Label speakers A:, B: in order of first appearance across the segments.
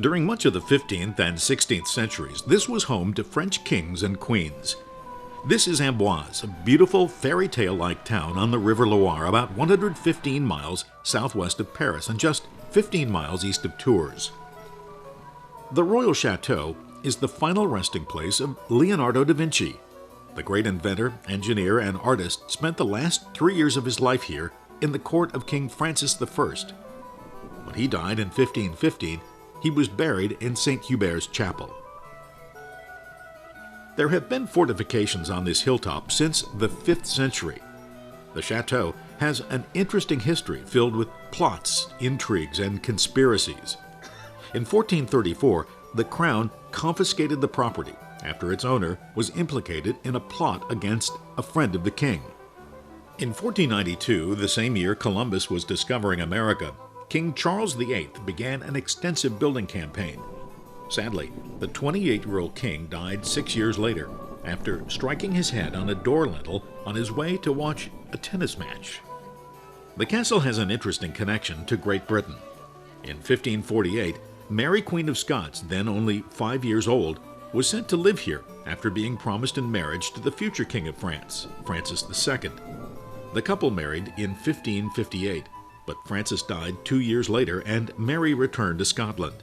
A: During much of the 15th and 16th centuries, this was home to French kings and queens. This is Amboise, a beautiful fairy tale-like town on the River Loire, about 115 miles southwest of Paris and just 15 miles east of Tours. The Royal Chateau is the final resting place of Leonardo da Vinci. The great inventor, engineer, and artist spent the last 3 years of his life here in the court of King Francis I. When he died in 1515, he was buried in St. Hubert's chapel. There have been fortifications on this hilltop since the 5th century. The chateau has an interesting history filled with plots, intrigues, and conspiracies. In 1434, the crown confiscated the property after its owner was implicated in a plot against a friend of the king. In 1492, the same year Columbus was discovering America, King Charles VIII began an extensive building campaign. Sadly, the 28-year-old king died 6 years later after striking his head on a door lintel on his way to watch a tennis match. The castle has an interesting connection to Great Britain. In 1548, Mary, Queen of Scots, then only 5 years old, was sent to live here after being promised in marriage to the future King of France, Francis II. The couple married in 1558. But Francis died 2 years later and Mary returned to Scotland.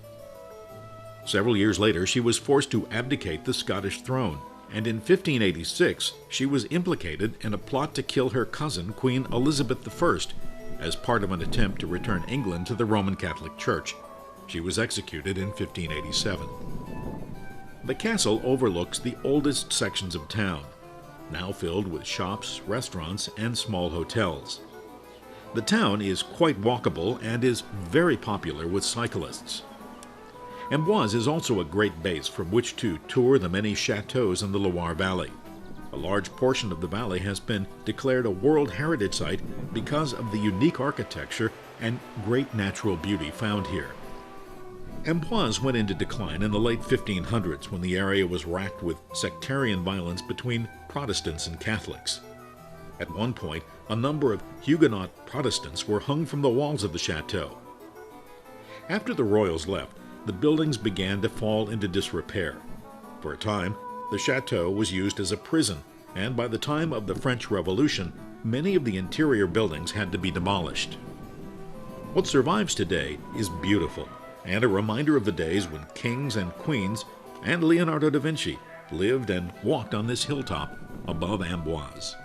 A: Several years later, she was forced to abdicate the Scottish throne, and in 1586 she was implicated in a plot to kill her cousin, Queen Elizabeth I, as part of an attempt to return England to the Roman Catholic Church. She was executed in 1587. The castle overlooks the oldest sections of town, now filled with shops, restaurants, and small hotels. The town is quite walkable and is very popular with cyclists. Amboise is also a great base from which to tour the many chateaux in the Loire Valley. A large portion of the valley has been declared a World Heritage Site because of the unique architecture and great natural beauty found here. Amboise went into decline in the late 1500s when the area was racked with sectarian violence between Protestants and Catholics. At one point, a number of Huguenot Protestants were hung from the walls of the chateau. After the royals left, the buildings began to fall into disrepair. For a time, the chateau was used as a prison, and by the time of the French Revolution, many of the interior buildings had to be demolished. What survives today is beautiful, and a reminder of the days when kings and queens and Leonardo da Vinci lived and walked on this hilltop above Amboise.